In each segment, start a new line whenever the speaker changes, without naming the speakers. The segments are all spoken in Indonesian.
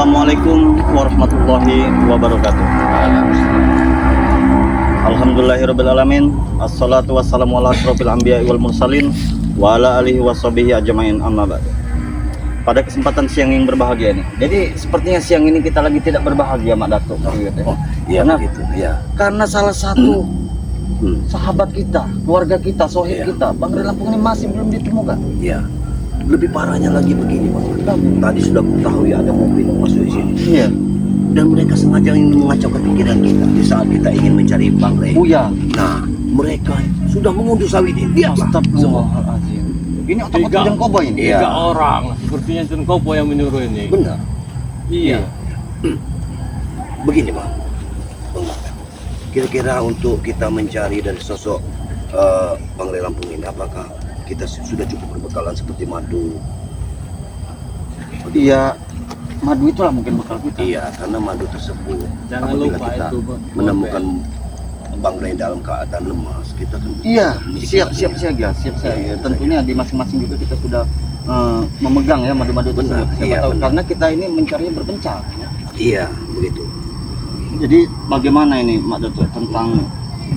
Assalamualaikum warahmatullahi wabarakatuh. Alhamdulillahirrabbilalamin. Assalatu wassalamu ala asrofil anbiya wal mursalin wa ala alihi washabihi ajmain, amma ba'd. Pada kesempatan siang yang berbahagia ini, jadi sepertinya siang ini kita lagi tidak berbahagia, Mak Datuk.
Iya begitu, ya.
Karena salah satu sahabat kita, keluarga kita, sohib kita, Bang Ray Lampung ini masih belum ditemukan.
Iya. Lebih parahnya lagi begini, Bang. Tadi sudah ketahui ada mobil yang masuk di sini.
Iya.
Dan mereka sengaja ingin mengacaukan pikiran kita di saat kita ingin mencari Bang Ray.
Oh ya.
Nah, mereka sudah mengunduh sawit ini. Dia
Astagfirullahaladzim. Ini otak-otak Jeng Koboy ini.
Iya.
3 orang sepertinya Jeng Koboy yang menyuruh ini.
Benar.
Iya.
Begini, Bang. Kira-kira untuk kita mencari dari sosok Bang Ray Lampung ini, apakah kita sudah cukup berbekalan seperti madu?
Iya, madu itulah mungkin bekal kita.
Iya, karena madu tersebut
Jangan
apabila
lupa
kita
itu,
menemukan Bang Ray dalam keadaan lemas, kita kan
Iya,
memiliki
siap siaga. Tentunya di masing-masing juga kita sudah memegang ya madu-madu tersebut. Siapa
Iya,
tahu,
benar.
karena kita ini mencarinya berpencar. Ya.
Iya, begitu.
Jadi bagaimana ini, Mak Datuk, tentang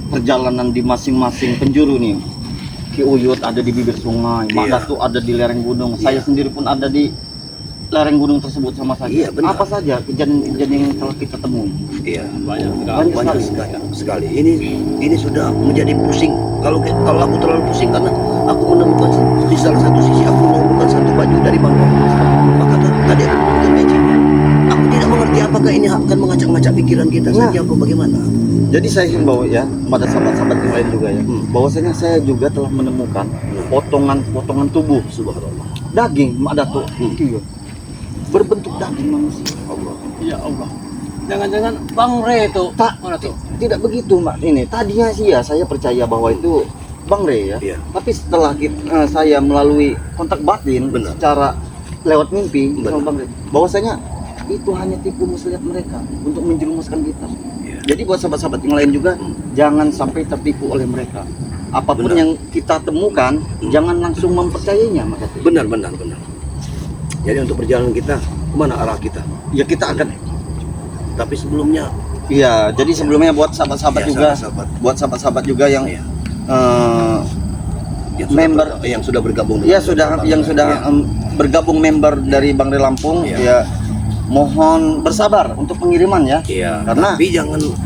perjalanan di masing-masing penjuru nih? Ki Uyut ada di bibir sungai, Mak
Iya.
Datuk ada di lereng gunung,
Iya.
saya sendiri pun ada di lereng gunung tersebut sama saja.
Iya, benar.
Apa saja kejadian-kejadian yang telah kita temui?
Iya,
Banyak sekali.
banyak sekali. Ini sudah menjadi pusing. Kalau aku terlalu pusing karena aku menemukan di salah satu sisi aku menemukan satu baju dari Bang Ray. Maka tadi aku menemukan magic. Aku tidak mengerti apakah ini akan mengacak-ngacak pikiran kita saja atau bagaimana.
Jadi saya himbau ya pada sahabat-sahabat yang lain juga ya, bahwasanya saya juga telah menemukan potongan tubuh,
Subhanallah.
daging, Mak Datuk, iya, berbentuk daging manusia.
Allah.
Ya Allah. Jangan-jangan Bang Ray itu.
Tak,
Mana tuh?
tidak begitu, Mak. Ini tadinya sih ya saya percaya bahwa itu Bang Ray ya.
Iya.
Tapi setelah saya melalui kontak batin
Benar.
secara lewat mimpi
Benar.
sama Bang Ray, bahwasanya itu hanya tipu muslihat mereka untuk menjerumuskan kita.
Iya.
Jadi buat sahabat-sahabat yang lain juga jangan sampai tertipu oleh mereka. Apapun
Benar.
yang kita temukan, jangan langsung mempercayainya, Mak Datuk.
Benar. Jadi untuk perjalanan kita, kemana arah kita?
Ya kita akan.
Tapi sebelumnya,
Iya, jadi sebelumnya buat sahabat-sahabat
ya,
juga,
sahabat.
buat sahabat-sahabat juga yang
Iya.
eh,
yang sudah
member,
yang sudah bergabung
ya
dengan
sudah yang sudah
Iya.
bergabung member dari Bang Ray Lampung,
Iya.
ya mohon bersabar untuk pengiriman ya.
Iya,
Karena-
tapi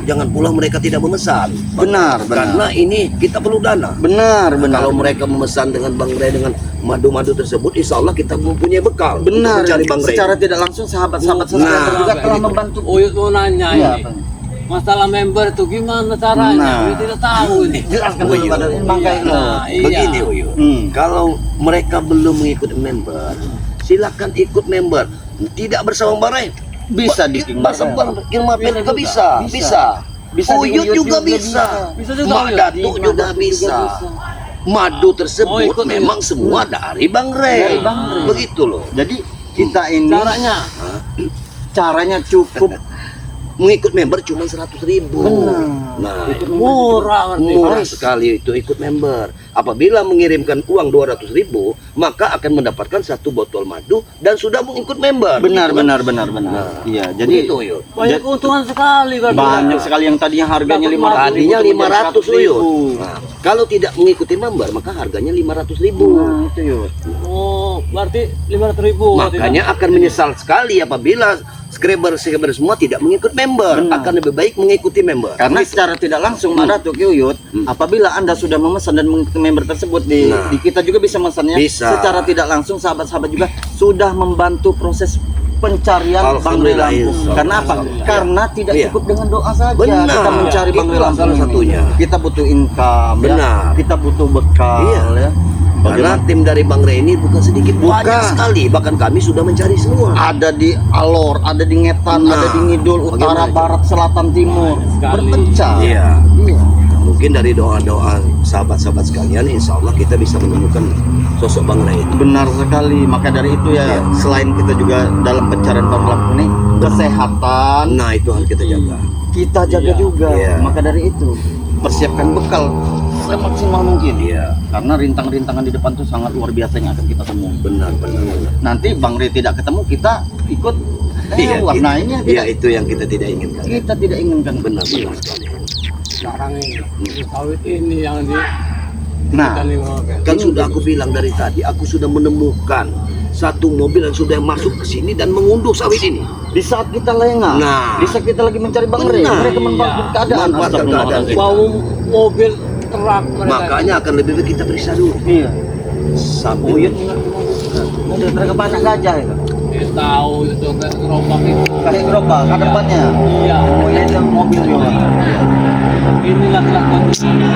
jangan pula mereka tidak memesan.
Benar.
Karena ini kita perlu dana.
Benar.
Kalau mereka memesan dengan Bang Ray dengan madu-madu tersebut, insya Allah kita mempunyai bekal untuk
benar.
mencari Bang Ray.
Secara tidak langsung sahabat-sahabat subscriber juga telah membantu.
Uyut mau nanya
Iya,
ini.
Bang.
Masalah member itu gimana caranya?
Nah.
Uyut tidak tahu ini.
Jelaskan
Oh,
dulu
iya.
pada makanya.
Nah, iya.
Begini Uyut, kalau mereka belum mengikuti member, silakan ikut member. Tidak bersama Bang Ray,
Bisa di
bersama Kilmapel juga bisa.
Bisa di
Uyut juga bisa.
Bisa juga
Mak
Uyut.
Datuk juga bisa. Madu tersebut
ikut
memang semua dari Bang Ray.
Dari Bang Ray.
Begitu loh.
Jadi kita ini caranya cukup
Mengikut member cuma 100.000.
Benar.
Nah,
murah ngerti.
murah sekali itu ikut member. Apabila mengirimkan uang 200.000, maka akan mendapatkan 1 botol madu dan sudah mengikut member.
benar.
Begitu kan?
Nah, iya,
Begitu,
jadi
Uyut.
Banyak keuntungan sekali kan.
banyak sekali yang tadinya harganya
Dapat
500.
Tadinya 500 Uyut.
Uyut.
Nah, kalau tidak mengikuti member maka harganya 500.000.
Nah, itu Yud.
Oh, berarti 500.000.
Makanya akan menyesal sekali apabila subscriber semua tidak mengikut member.
Benar.
Akan lebih baik mengikuti member.
Karena secara tidak langsung Mak Datuk Yuyut, apabila Anda sudah memesan dan mengikuti member tersebut di kita juga bisa memesannya.
Bisa.
Secara tidak langsung sahabat-sahabat juga sudah membantu proses pencarian Bang Ray
Alhamdulillah,
Lampung.
insya
Karena
Allah.
apa? Karena tidak
Iya.
cukup dengan doa saja
Benar.
kita mencari Bang Ray
Itulah
Lampung.
salah
ini.
satunya.
Kita butuh income, ya.
Benar.
Kita butuh bekal,
Iya.
ya.
Karena tim dari Bang Ray ini bukan sedikit,
Bukan.
banyak sekali. Bahkan kami sudah mencari semua.
Ada di Alor, ada di Ngetan,
Nah,
ada di Ngidul, Utara,
bagaimana itu?
Barat, Selatan, Timur,
sekali.
berpencar.
Iya.
Iya.
Mungkin dari doa-doa sahabat-sahabat sekalian, insya Allah kita bisa menemukan sosok Bang Ray itu.
Benar sekali. Maka dari itu ya, selain kita juga dalam pencarian Bang Lampung ini, kesehatan
Nah, itu harus kita jaga.
kita jaga
Iya.
juga.
Iya.
Maka dari itu persiapkan bekal semaksimal mungkin.
Iya.
Karena rintangan-rintangan di depan tuh sangat luar biasa yang akan kita temui.
Benar.
Nanti Bang Ray tidak ketemu, kita ikut warnanya
Iya,
tidak,
itu yang kita tidak inginkan.
kita tidak inginkan.
Benar-benar sekali.
Sekarang ini sawit ini yang di
Nah,
kita nih mobil.
Kan sudah aku bilang dari tadi, aku sudah menemukan satu mobil yang sudah masuk ke sini dan mengunduh sawit ini.
di saat kita lengah,
Nah.
di saat kita lagi mencari Bang Re,
Benar.
mereka memanfaatkan keadaan.
Memanfaatkan
Astagfirullahaladzim.
keadaan.
Bau mobil terak mereka.
Makanya akan lebih baik kita periksa dulu.
Iya.
Sambil
Buyut udah terkena banyak gajah itu.
Dia tahu itu kan gerobak itu.
Kayak gerobak, ada depannya.
Iya.
Oh, ya itu mobil juga.
Inilah kelakuan sama.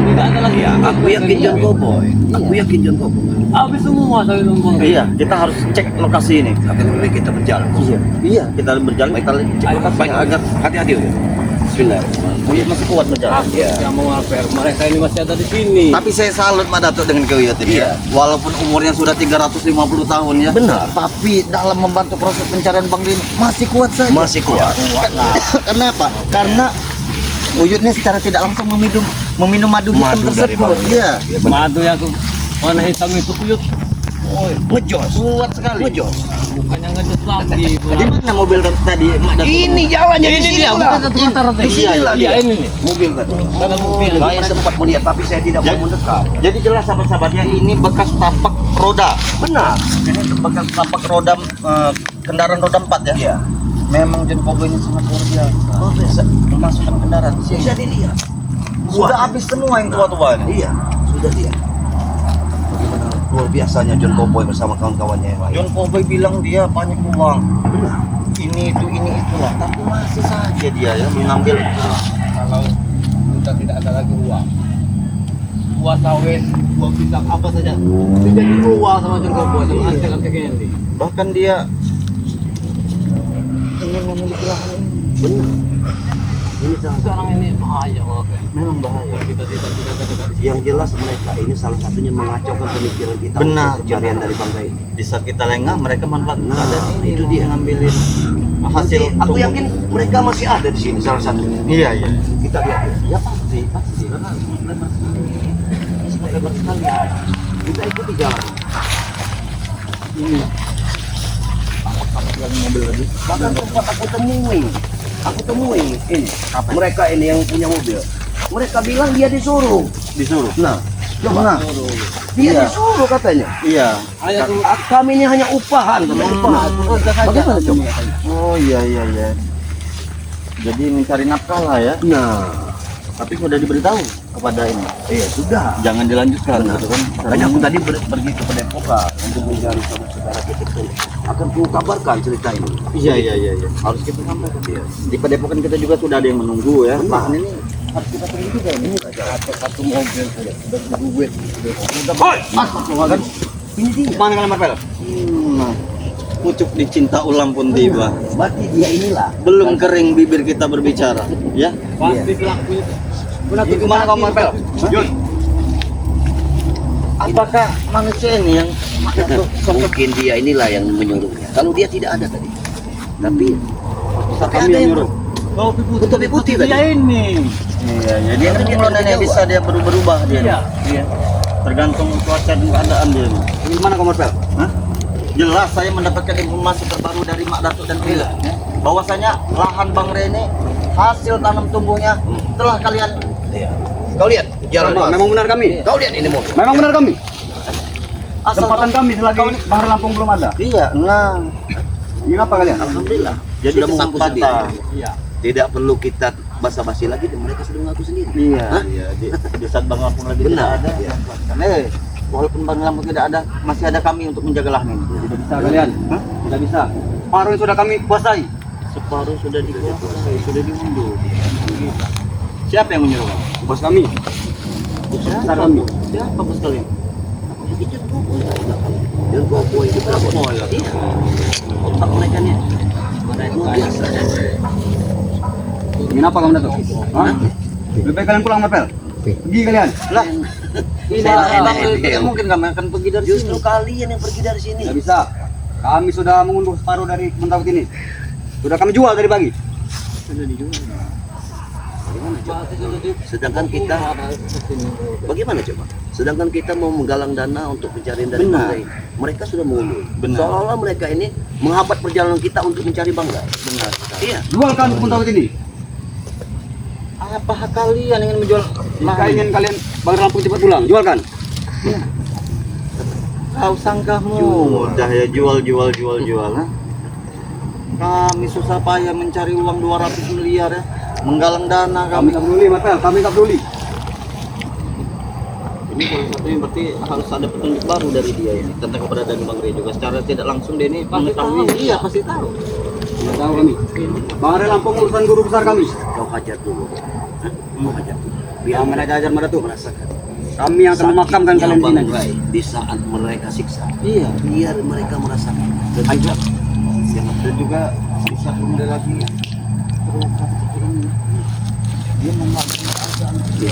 Tidak ada lagi.
ya, aku yakin John Cowboy. Aku yakin John Cowboy.
Habis semua sawit lumpur.
Iya, kita harus cek lokasi ini.
Akan lebih baik kita berjalan.
Iya, kita berjalan, kita cek lokasi.
Baik, agak hati-hati. Bismillah.
Buyut masih kuat berjalan.
Aku yang mau ngapir. Mereka ini masih ada di sini.
Tapi saya salut Mak Datuk dengan Kuyut ini ya.
Iya.
Walaupun umurnya sudah 350 tahun ya.
Benar.
Tapi dalam membantu proses pencarian Bang Rin masih kuat saja.
Masih kuat.
Karena apa? Karena Uyutnya secara tidak langsung meminum madu hitam
Madu dari
tersebut.
bawah.
Iya.
Madu yang warna hitam itu kuyut.
Ngejos.
Kuat sekali.
Ngejos.
Bukannya ngejut lagi.
Di mana mobil tadi Mak Datuk?
Ini jalannya di
Ini
sini
dia,
lah.
bukan satu motor tadi.
Di sini lah
Iya,
dia.
ini nih.
Mobil tadi.
Karena bukti yang
Saya sempat melihat tapi saya tidak mau mendekat.
Jadi jelas sahabat-sahabatnya ini bekas tapak roda.
Benar.
Ini bekas tapak roda kendaraan roda 4 ya.
Iya.
Memang John Cowboy ini sangat luar biasa.
Oh, biasa.
Memasukkan kendaraan.
Bisa dilihat.
Sudah habis semua yang tua-tua ini.
Iya, sudah lihat. Bagaimana luar biasanya John Cowboy bersama kawan-kawannya yang lain.
John Cowboy bilang dia banyak uang.
Benar.
Ini itulah. Tapi masih saja dia ya mengambil.
kalau kita tidak ada lagi uang. Buah sawit, buah pisang, apa saja. Dia jadi uang sama John Cowboy, sama Ansel dan Kendi.
Bahkan dia ingin memiliki lahan ini.
Benar. Ini salah
Sekarang ini bahaya oke.
Memang bahaya.
Kita tidak dekat.
yang jelas mereka ini salah satunya mengacaukan pemikiran kita.
Benar.
untuk pencarian dari bangsa ini.
Di saat kita lengah, mereka manfaatkan
Nah,
keadaan ini.
itu
Mau
dia.
ngambilin hasil.
Aku
tumbuh.
yakin mereka masih ada di sini salah satunya.
Iya, iya.
Kita lihat.
Ya pasti karena lebar sekali. Ini sangat lebar sekali.
Kita ikuti jalan.
Ini. Yang mobil lagi.
Bahkan tempat aku temui ini. Mereka ini yang punya mobil. Mereka bilang dia disuruh.
Disuruh.
Nah, coba.
Nah,
Dia
Iya.
disuruh katanya.
iya.
Hanya tuh
Kami ini hanya upahan, katanya. Upahan. Bagaimana coba?
Oh iya. Jadi mencari nafkah lah ya.
Nah,
Tapi sudah diberitahu kepada ini.
iya sudah.
Jangan dilanjutkan
Benar.
gitu kan.
Makanya aku tadi pergi ke Padepokan untuk mencari saudara kita itu. Akan ku kabarkan cerita ini.
Iya. Harus kita sampaikan dia. Di Padepokan kita juga sudah ada yang menunggu ya.
Benar.
Lahan ini harus kita tunggu juga ini.
ada satu mobil sudah duit.
Hoi!
Kan?
Ini dia.
Mana kalian Marvel? Nah, pucuk dicinta ulang pun tiba.
Berarti dia inilah.
Belum kering bibir kita berbicara, ya?
Pasti pelakunya.
Ini kemana kamu Marvel? Jun. Apakah manusia ini yang
Mungkin dia inilah yang menyuruhnya. Kalau dia tidak ada tadi. Tapi
kami yang nyuruh?
Topi putih tadi.
Dia ini.
Iya. Dia kan nenek bisa dia berubah dia.
Iya.
Tergantung cuaca dan keadaan dia.
Ini mana kamu Pel?
Hah? Jelas saya mendapatkan informasi terbaru dari Mak Datuk dan Kila ya, bahwasanya lahan Bang Rene hasil tanam tumbuhnya telah kalian
Iya. Kau lihat jalan.
Memang benar kami.
Kau lihat ini mobil.
Memang benar kami.
Kesempatan kami selagi Bahar Lampung belum ada.
Iya, nah.
Ini apa kalian?
Alhamdulillah.
Jadi
Sudah mengaku
kesempatan.
sendiri.
Iya.
Tidak perlu kita basa-basi lagi dan mereka sudah mengaku sendiri.
Iya,
Hah?
iya. Di saat Bang Lampung lagi
Benar,
tidak ada,
iya.
walaupun Bang Lampung tidak ada, masih ada kami untuk menjaga lahan ini.
Tidak bisa kalian.
Hah?
Tidak bisa. Paruh sudah kami kuasai.
Separuh sudah dikuasai, sudah diunduh. Siapa yang menyuruh?
Bos kami.
Siapa
kami.
Siapa bos kalian?
Dan Cowboy itu berapa? Iya.
Otak mereka nih.
Luar biasa.
Ingin apa kamu Datuk? Hah? Lebih baik kalian pulang Marpel. Pergi kalian.
Lah, ini
Salah,
tidak mungkin kami akan pergi dari
Justru
sini.
kalian yang pergi dari sini.
Tidak bisa. Kami sudah mengunduh separuh dari kebun sawit ini. Sudah kami jual dari bagi.
Bagaimana coba? Sedangkan kita bagaimana coba? Sedangkan kita mau menggalang dana untuk pencarian dari
Benar.
bangkai. Mereka sudah mengulur.
Benar.
Seolah-olah mereka ini menghambat perjalanan kita untuk mencari bangkai.
Benar.
Iya.
Jualkan kebun sawit ini.
Apa hak kalian ingin menjual
Jika ingin kalian Bang Rampung cepat pulang, jualkan.
Kau sangka mudah ya jual. Ha? Kami susah payah mencari uang 200 miliar ya, menggalang dana
Kami
kami.
tak peduli, Mas Pel. Kami tak peduli.
Ini salah satunya berarti harus ada petunjuk baru dari dia ini tentang keberadaan Bang Rey juga. Secara tidak langsung dia ini mengetahui. Iya pasti tahu.
Tidak tahu kami. Bang Ari Lampung urusan guru besar kami.
Kau hajar dulu. Hah? Kau hajar dulu.
Biar mana ajar mana tuh.
Merasakan.
Kami yang akan memakamkan kalian di sini.
bangkai di saat mereka siksa.
Iya.
Biar mereka merasakan. Dan juga
Dan juga bisa kembali lagi. Dia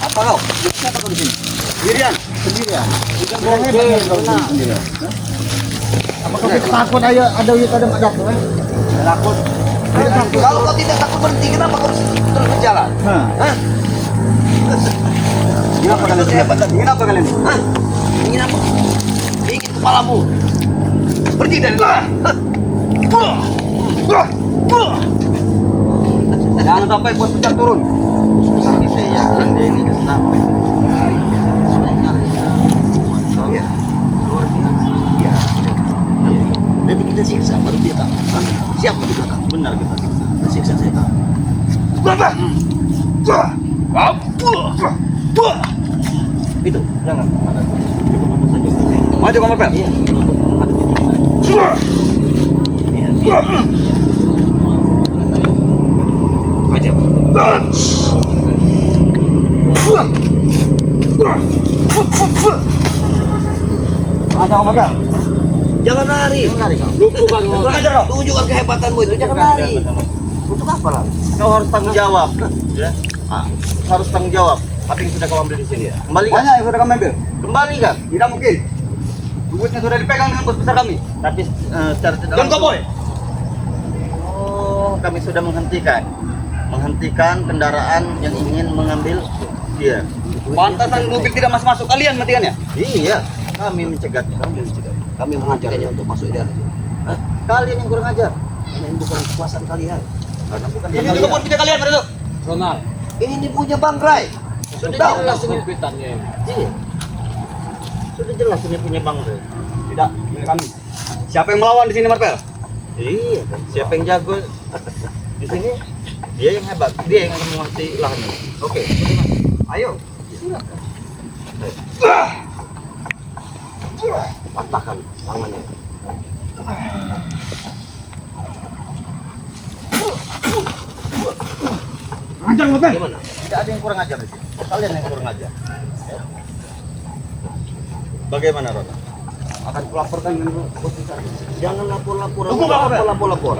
Apa kau? Siapa kau di sini? Sendirian.
sendirian.
Sendirian.
Apakah kita takut ada jatuh?
Takut.
kalau kau tidak takut berhenti, kenapa kau terus berjalan? Hah?
Ingin apa kalian? Ingin apa kalian?
Hah? Ingin apa? Ingin kepalamu. Pergi dari sini.
Jangan sampai bos besar turun.
Kami saya yakin dia ini sampai.
Ya. Luar biasa. Ya. Nanti kita siksa baru dia tahu. Hah? Siapa di belakang?
Benar kita siksa.
Kita siksa saya tahu.
Itu jangan. Cukup apa saja.
Maju Bang Pel.
Iya.
Ada Bang Pel.
Jangan lari.
Kurang ajar kau.
Tunjukkan kehebatanmu itu. Jangan lari. Untuk apa lari?
Kau harus tanggung jawab. Ya. Harus tanggung jawab. Apa yang sudah kau ambil di sini ya? Kembali kan?
Banyak yang sudah kami ambil.
Kembali kan?
Tidak mungkin. Duitnya sudah dipegang dengan bos besar kami.
Tapi secara tidak
Dan kau boy.
Oh, kami sudah menghentikan kendaraan yang ingin mengambil dia.
Pantasan mobil tidak masuk kalian matikannya.
Iya, kami mencegahnya.
Kami mengajaknya untuk masuk di dalam. Hah?
Kalian yang kurang ajar.
Karena ini bukan kekuasaan kalian.
Karena bukan
Ini juga pun punya kalian pada itu.
Ronald,
Ini punya Bang Rai.
Sudah
Tahu.
jelas ini.
kumpitannya ini.
Iya. Sudah jelas ini punya Bang Rey.
Tidak, milik kami. Siapa yang melawan di sini Marpel?
Iya, kan? Siapa yang jago di sini? Dia yang hebat. Dia yang akan menguasai lahan ini. Oke, ayo. Silakan.
Patahkan tangannya.
Ajar Marpel.
Gimana?
Tidak ada yang kurang ajar di sini. Kalian yang kurang ajar. Ya. Bagaimana, Rona?
Akan kulaporkan dengan bos besar.
Jangan lapor-lapor.
Tunggu, Bang Rai.
Lapor-lapor.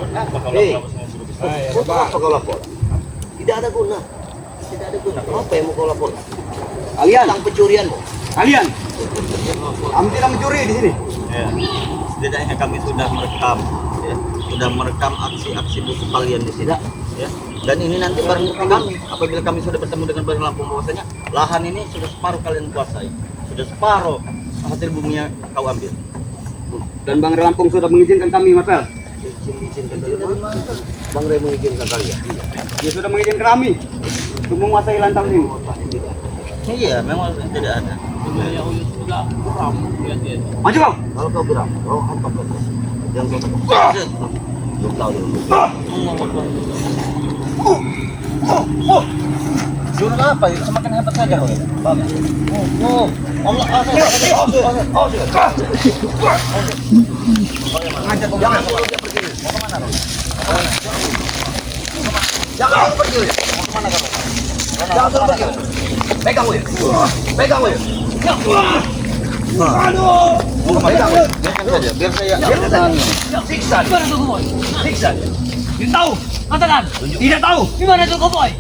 Hei, untuk apa kau lapor? Tidak ada guna. Tidak ada guna. Apa yang mau kau lapor?
Kalian,
Tentang pencurianmu.
kalian. Kami tidak mencuri di sini.
Ya. Setidaknya kami sudah merekam, ya. Sudah merekam aksi-aksi busuk kalian di sini. Ya. Dan ini nanti barang bukti kami. Apabila kami sudah bertemu dengan Bang Lampung bahwasanya lahan ini sudah separuh kalian kuasai, sudah separuh hasil buminya kau ambil.
Dan Bang Lampung sudah mengizinkan kami Marpel.
Izinkan kalian. Bang Rai mengizinkan kalian.
Dia sudah mengizinkan kami untuk menguasai lantang ini.
Iya, memang tidak ada.
Ya Uyut juga kurang lihat dia.
Maju Bang.
Kalau kau geram, kau hantam kau. Jangan kau takut. Belum tahu dulu.
Jurus apa itu? Semakin hebat saja kau. Oh, Allah,
Ngajak kau jangan kau dia pergi. Mau kemana kau? Jangan kau pergi. Mau kemana kau? Jangan kau pergi. Pegang weh. Pegang weh. Aduh.
mau kemana? Biarkan saja, biar saya.
Siksa.
Gimana tuh Boy?
Siksa.
Tidak tahu. Katakan. Tidak tahu. Gimana tuh Boy?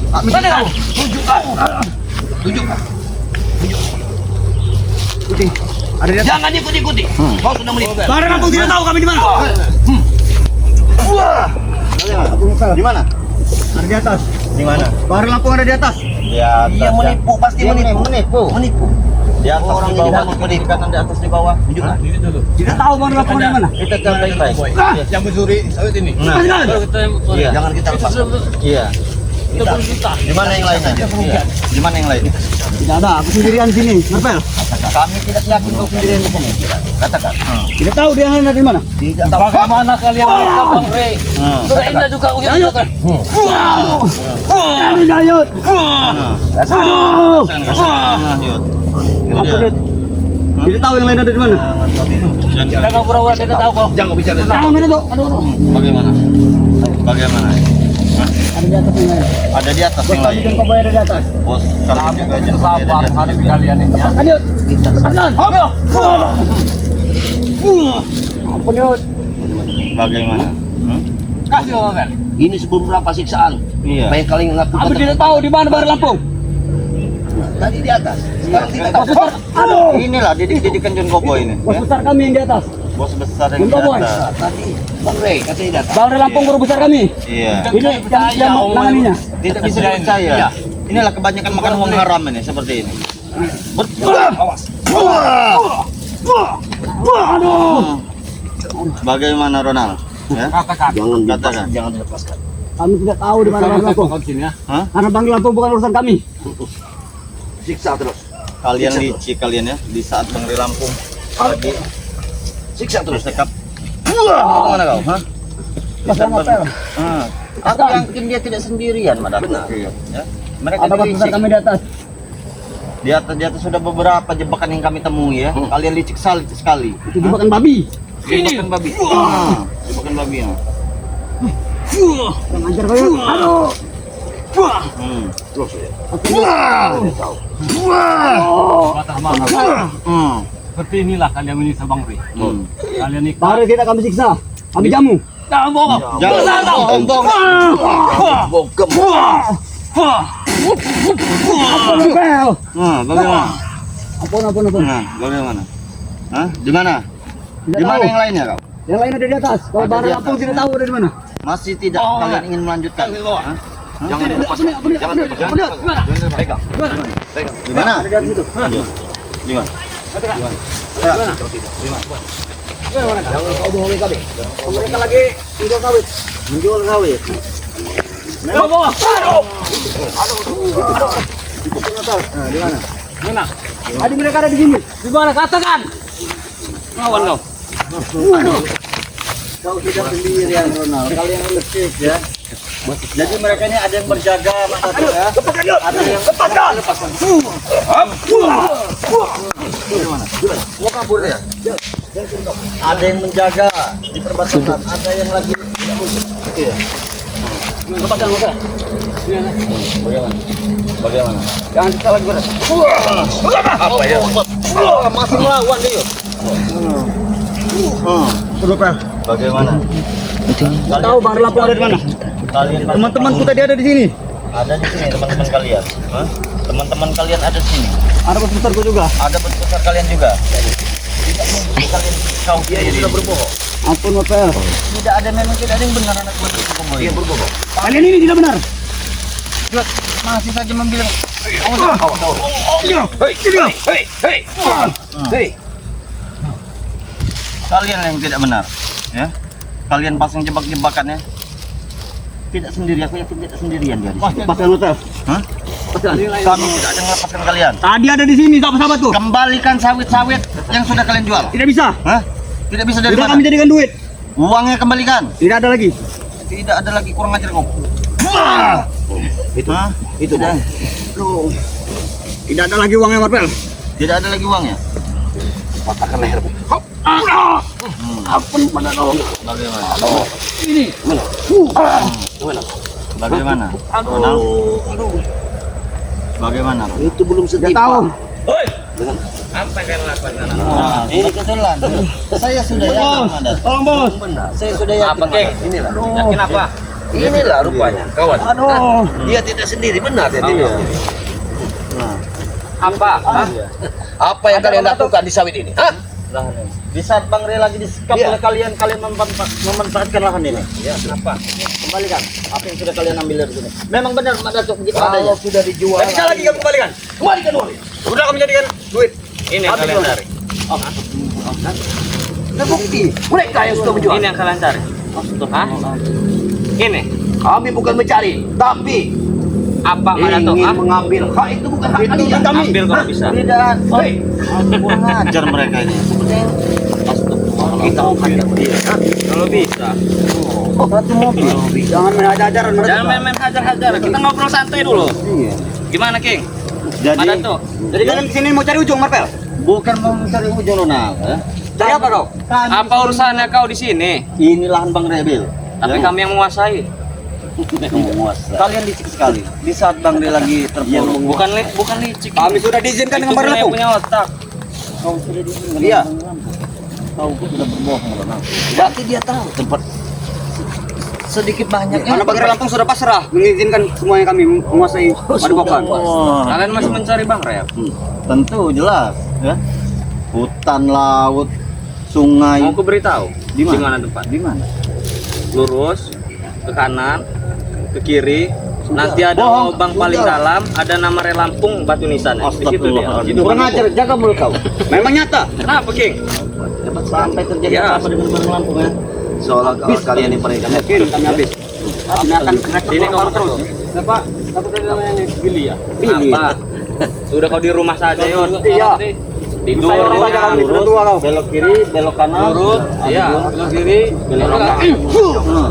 Katakan.
Tunjukkan. Tunjukkan.
Kucing. Ada di atas.
Jangan ikuti-ikuti. Kau sudah menipu.
Bang Lampung tidak tahu kami di mana.
Di mana?
Ada di atas.
Di mana?
Bar Lampung ada di atas.
Di atas.
Iya menipu, pasti
Dia
menipu.
menipu.
Menipu.
Di atas
Orang
di
yang
bawah.
tidak
Di kanan di atas di bawah.
Tunjukkan.
Tidak tahu Bar Lampung ada mana.
Kita cari baik-baik.
Yang mencuri sawit ini.
Nah,
Kalau kita
iya.
Jangan kita lepas.
Iya. Di mana yang lainnya? Iya. Di mana yang lain?
Tidak ada, aku sendirian di sini. Marvel.
Kami tidak yakin kau sendirian di sini. Katakan.
Tidak tahu dia ada di mana.
Tidak tahu.
bagaimana kalian bisa Bang Rey? Sudah indah juga ujian kita.
Ini Dayut. Aduh. Apa dia? Tidak tahu yang lain ada di mana.
Jangan pura-pura tidak tahu kok. Jangan bicara.
Tahu mana tuh? Aduh.
Bagaimana? Bagaimana?
Ada di atas yang lain.
Ada di atas yang lain.
Bikin kau bayar ada di atas.
Bos, kalau juga aja
Sabar hadapi kalian ini. Ya.
Lanjut. Adnan. Ampun Yud.
bagaimana?
Kasih Bang Rey.
Ini beberapa siksaan.
Iya.
Supaya kalian ngaku.
Aku tidak tahu di mana Bar Lampung.
Tadi di atas. Sekarang tidak
Bos
tahu.
besar. Aduh.
Inilah didikan John Koboy ini.
Bos
Ya.
besar kami yang di atas.
Bos besar yang
John
di
Koboy.
atas.
Tadi Bang Rey katanya di atas.
Bar Lampung guru besar kami.
Iya.
Ini yang menanganinya.
Tidak bisa dipercaya.
Iya.
Inilah kebanyakan makan uang haram ini seperti ini.
Awas.
Aduh.
Bagaimana Ronald? Ya?
Katakan.
Jangan
Katakan.
jangan dilepaskan.
Kami tidak tahu di mana Bar Lampung.
Sini ya.
Hah?
Karena Bang Lampung bukan urusan kami.
Siksa terus.
Kalian licik kalian ya di saat Bang Ri Lampung lagi
Siksa terus.
bersekap. Kemana kau? Hah?
Pasang hotel.
Aku yakin dia tidak sendirian, Madam.
Benar.
Ya. Mereka
Ada bos besar
licik.
kami di atas.
Di atas sudah beberapa jebakan yang kami temui ya. Kalian licik sekali.
Itu jebakan babi.
Jebakan babi. Jebakan babi ya.
Yang ajar kau Yud. Aduh.
Terus ya.
Kata Bang. Seperti inilah kalian menyiksa Bang Rey. Kalian ini
Baru kita kami siksa. Kami jamu.
jangan bohong.
Jangan bohong.
Bogem.
Marvel.
Bagaimana?
Ampun.
Bagaimana? Hah? Di mana?
Tidak
Di mana
tahu.
yang lainnya kau?
Yang lain ada di atas. Kalau
Ada
Bar
di
Lampung
atas.
tidak tahu ada di mana.
Masih tidak kalian ingin melanjutkan? Hah?
Jangan dilepaskan. Jangan dilepaskan. Pegang. Pegang.
Di mana?
Ada di atas itu.
Di mana?
Jangan kau bohongi kami. Mereka lagi menjual sawit.
Menjual sawit.
Di mana? Mana? Tadi mereka ada di sini.
Di mana katakan? Lawan kau.
Kau tidak sendirian Ronald. Kalian lecik ya. Jadi mereka ini ada yang berjaga, Mas Atu, ya. Ada yang lepaskan. Gimana? Mau kabur ya? Ada yang menjaga di perbatasan, ada yang lagi iya.
Lepaskan.
Bagaimana? Bagaimana?
Jangan kita lagi berat.
Apa ya? Masih melawan dia. Bagaimana?
Tahu Bang Lampung ada di mana?
Kalian
Teman-temanku tadi ada di sini.
ada di sini teman-teman kalian. Hah? Teman-teman kalian ada di sini.
Ada bos besarku juga.
Ada besar kalian juga. Tidak mungkin kalian kau dia sudah berbohong.
Ampun Marvel.
Tidak ada memang tidak ada yang benar anak seperti itu kamu. Dia berbohong.
Kalian ini tidak benar.
Masih saja membilang
Hei.
kalian yang tidak benar, ya. Kalian pasang jebak-jebakannya. Tidak sendiri, aku yakin tidak sendirian dia di sini.
Pasang hotel.
Hah? Kami tidak ada melepaskan kalian.
Tadi ada di sini sahabat-sahabatku.
Kembalikan sawit-sawit yang sudah kalian jual.
Tidak bisa.
Hah? Tidak bisa dari
Tidak
mana?
kami jadikan duit.
Uangnya kembalikan.
Tidak ada lagi.
Tidak ada lagi kurang ajar kau.
Itu.
Hah?
Itu
Tidak.
Loh. Tidak ada lagi uangnya Marvel.
Tidak ada lagi uangnya.
Patahkan leher.
Ampun pada kau.
Bagaimana?
Ini.
Gimana?
Bagaimana? Ronald? Bagaimana?
Itu belum
Tidak
setimpal.
tahu.
Apa yang lakukan?
Nah, ini kebetulan. Saya sudah yakin, Mandat.
Tolong bos.
Saya sudah yakin.
Apa geng?
Inilah.
Yakin apa?
Inilah rupanya.
Kawan.
Aduh.
Dia tidak sendiri, benar dia tidak.
Apa? Hah?
Apa yang kalian lakukan di sawit ini? Hah?
Lahan ini. Di saat Bang Re lagi disekap oleh kalian memanfaatkan lahan ini.
Ya, kenapa?
kembalikan apa yang sudah kalian ambil dari sini. Memang benar Mak Datuk begitu
Kalau
adanya.
sudah dijual.
Tidak bisa lagi kamu kembalikan. Kembalikan uang. Sudah kamu jadikan duit. Ini yang
Habis
kalian
uang.
cari.
Terbukti. Mereka yang sudah menjual.
Ini yang kalian cari. Hah? Ini
Kami bukan mencari, tapi
apa Mak Datuk?
ingin
Hah?
mengambil hak itu bukan hak kalian.
Kami ambil kalau bisa.
Tidak.
Hei,
Kurang ajar mereka ini.
kita hajar dia.
Kalau bisa.
Satu mobil.
Jangan hajar.
Jangan main-main hajar-hajar. Kita ngobrol santai dulu.
Iya.
Gimana, King?
Jadi
Mak Datuk.
Jadi kalian kesini mau cari ujung, Marvel?
bukan mau mencari ujung Nona.
Cari apa kau?
Apa urusannya kau di sini?
Ini lahan Bang Rebel.
Tapi kami yang menguasai.
Kalian licik sekali. Di saat Bang Rebel lagi terpuruk.
Bukan licik.
Kami sudah diizinkan dengan
Itu punya-
berlaku.
punya otak.
Kau sudah diizinkan.
Iya.
Kau pun sudah berbohong Nona.
Berarti dia tahu.
Tempat sedikit banyak.
Karena Bang Lampung sudah pasrah mengizinkan semuanya kami menguasai padepokan.
Kalian masih mencari Bang Rep?
Tentu jelas ya. Hutan, laut, sungai.
Mau aku beritahu
Di mana?
di mana tempat?
Di mana?
Lurus ke kanan, ke kiri. Nanti ada
Bohong.
lubang paling
Sudah.
dalam, ada nama Relampung batu nisan. Di situ dia.
Astagfirullah.
Itu
Kurang ajar, jaga mulut kau.
Memang nyata.
Kenapa, King?
Dapat sampai terjadi
Ya.
apa dengan Bang Lampung ya?
Seolah kalian yang pernikahan. Yakin kami habis. Kami akan
Sini kau terus.
Siapa? Siapa tadi namanya ini? Billy ya?
Apa? Sudah kau di rumah saja, Yon.
Iya.
Tidur,
Saya orang saja, kami sudah tua kau.
Belok kiri, belok kanan.
lurus, iya, belok kiri, belok kanan.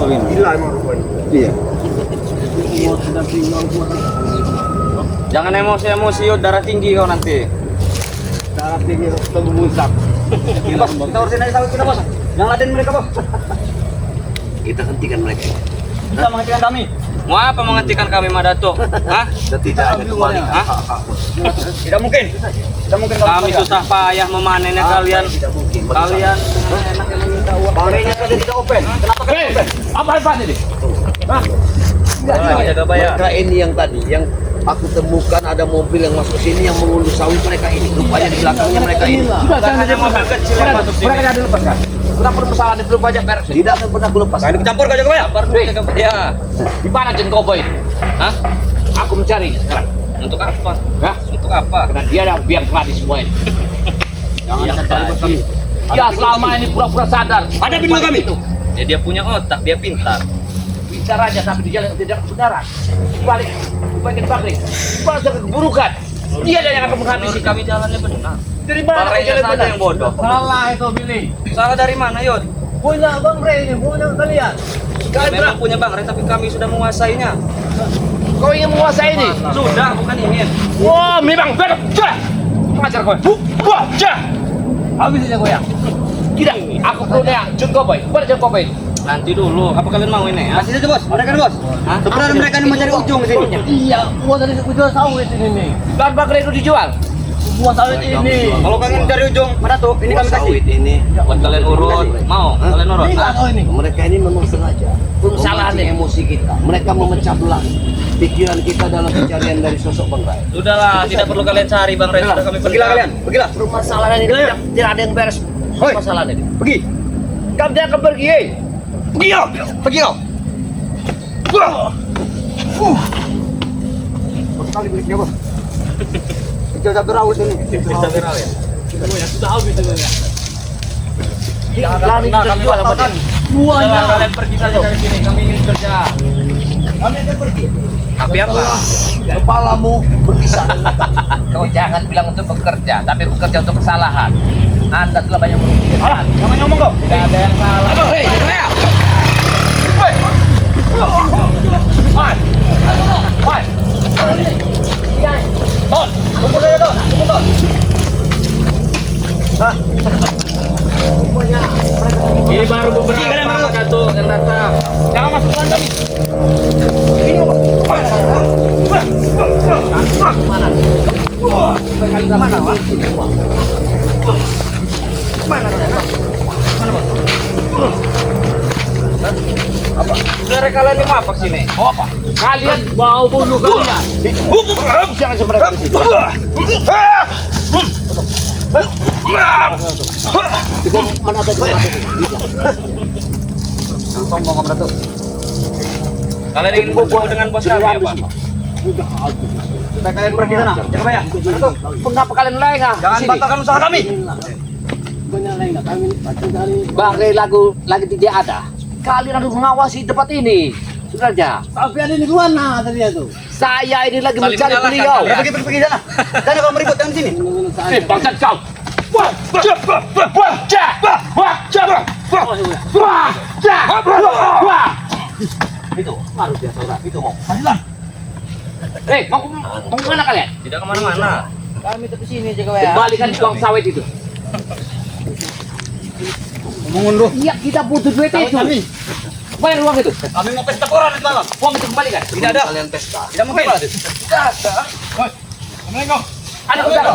Gila emang rupanya.
Iya.
Jangan emosi-emosi, Yon. Darah tinggi kau nanti.
Darah tinggi tunggu musab. Bos, kita urusin aja sawit kita, Bos. Jangan laden mereka, Bos. Kita hentikan mereka.
Bisa menghentikan kami. Mau apa menghentikan kami, Mak Datuk? Hah?
Tidak ada kembali.
Hah?
Tidak mungkin. Tidak mungkin kalau
Kami susah payah memanennya kalian.
Tidak mungkin.
Kalian enak yang meminta uang.
Barenya saja tidak open. Kenapa kan open?
Apa hebat ini? Jaga bayar.
Mereka ini yang tadi yang aku temukan ada mobil yang masuk sini yang mengunduh sawit mereka ini. Rupanya di belakangnya mereka ini.
Sudah jangan ada mobil kecil yang masuk sini.
Mereka ada lepaskan.
Kenapa permasalahan itu banyak beres?
Tidak akan pernah aku lepas.
Ini kecampur kau jaga bayar. Ya. Di mana Jen Cowboy? Hah?
Aku mencari sekarang.
Untuk apa?
Hah?
Untuk apa?
Karena dia ada biar mati semua ini.
Jangan kali.
Ya selama ini pura-pura sadar.
Ada video kami.
Ya dia punya otak, dia pintar.
Bicara aja sampai di jalan tidak saudara. Balik, bagian bakri. Bahasa keburukan. Dia ada yang akan menghabisi kami.
Kami jalannya benar.
Dari mana
Bang Rey
jalan
saja
benar?
yang bodoh.
Salah itu Billy.
Salah dari mana, Yon?
Punya Bang Rey ini, punya kalian. Kalian
Memang punya Bang Rey, tapi kami sudah menguasainya.
kau ingin menguasai ini?
Sudah, bukan ingin.
Wah, memang benar. Jah. Pengajar kau. Wah, jah. Habis aja goyang. Tidak, aku perlu dia. Jun Cowboy. Mana Jun Cowboy?
Nanti dulu. Apa kalian mau ini?
Masih saja, Bos. Mereka Bos.
Hah?
Sebenarnya mereka ini mencari ujung di sini.
Iya, gua tadi jual sawit ini nih. Dan bakri itu dijual. Gua sawit ini.
Kalau kalian cari ujung, mana tuh? Ini kami kasih.
ini
Buat kalian urut. Mau? Kalian urut?
Ini kau ini.
mereka ini memang sengaja
Salah
memancing
nih.
emosi kita. Mereka memecah belah pikiran kita dalam pencarian dari sosok Bang Rai.
Sudahlah, tidak perlu kalian cari Bang Rey. Sudah kami
Pergilah kalian. Pergilah.
Permasalahan ini tidak ada yang beres.
Hoi.
Permasalahan ini.
Pergi.
Kamu jangan pergi.
Pergi kau. Pergi kau. Sekali berisnya, Bos. Kita satu rawat ini.
Bisa viral ya?
Sudah habis itu ya.
Kami sudah jual apa tadi? Sudahlah, kalian pergi saja dari sini. Kami ingin kerja.
Kami akan pergi.
Tapi apa?
Kepalamu berpisah. Kau jangan bilang untuk bekerja, tapi bekerja untuk kesalahan. Anda telah banyak merugikan.
Jangan ngomong kau.
Tidak ada yang salah.
Hei, jangan.
Hoi. Hoi. Ton, kumpul saja Ton. Kumpul Ton.
Ini baru beberapa Mak Datuk yang datang.
Jangan masuk ke kami.
Saudara kalian ini apa sini?
Mau apa? Kalian mau bunuh kalian.
Jangan sebenarnya di situ.
Mana ada juga.
Sombong kamu Datuk. Kalian ingin berbual dengan bos kami apa? Supaya kalian pergi sana. Jangan bayar.
Mengapa kalian lengah?
Jangan batalkan usaha kami.
Bagai lagu lagi tidak ada. Kalian harus mengawasi tempat ini. Sudah aja.
Tapi ada di mana tadi itu?
Saya ini lagi mencari beliau.
Pergi sana. Sana kau meribut dengan sini.
Bangsat kau. Itu harus biasa orang. Itu mau. Mau kemana kalian?
Tidak kemana-mana.
Kami tetap sini aja kau ya.
Kembalikan uang sawit itu.
Mengunduh.
Iya, kita butuh duit itu. Bayar uang itu.
Kami mau pesta pora nanti malam.
Uang itu kembalikan.
Tidak ada.
Kalian pesta.
Tidak mungkin.
Tidak ada. Ada udara.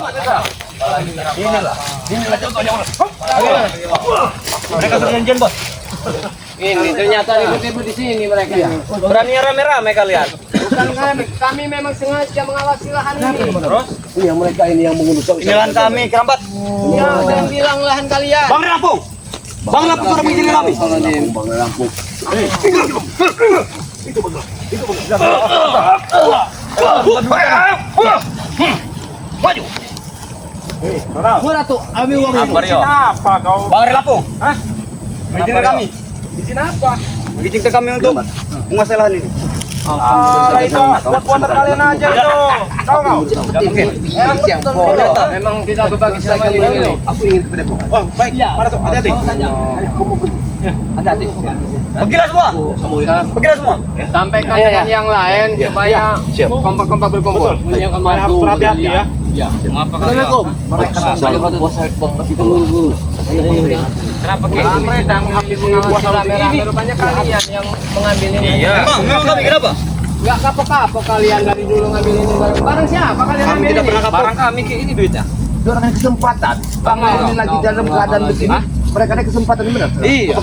Inilah contohnya. Mereka sudah janjian bos.
Ini ternyata ribut-ribut di sini mereka.
Berani rame-rame kalian.
Bukan kami memang sengaja mengawasi lahan ini.
Terus?
Iya, mereka ini yang mengurus.
Ini lahan kami, kerambat.
Ya, jangan bilang lahan kalian.
Bang Lampung. Bang Lampung sudah mengizinkan kami.
Bang Lampung.
Maju.
Murah tuh, ambil uang ini.
Apa kau? Bang Lampung. Hah? Mengizinkan kami. Izin apa? Mengizinkan kami untuk menguasai lahan ini. Itu kekuatan kalian aja itu. Tahu kau? Tidak mungkin.
Memang kita berbagi selagi ini.
Aku ingin kepada kau.
Oh, baik. Mana tuh? Hati-hati.
Hati-hati.
Pergilah semua. Pergilah semua.
Sampaikan dengan yang lain supaya kompak-kompak berkumpul. Yang kemarin
Hati-hati ya.
Assalamualaikum.
Kenapa Ki?
Mereka mengambil mengawasi rame-rame. Rupanya kalian yang mengambil ini.
Iya. Memang kami kenapa?
Enggak kapok-kapok kalian dari dulu ngambil ini. Barang siapa kalian
Kami
ambil
tidak
ini?
pernah kapok. Barang kami Ki, ini duitnya.
Orang kesempatan. Bang ini lagi dalam keadaan begini. Mereka ada kesempatan benar.
Iya.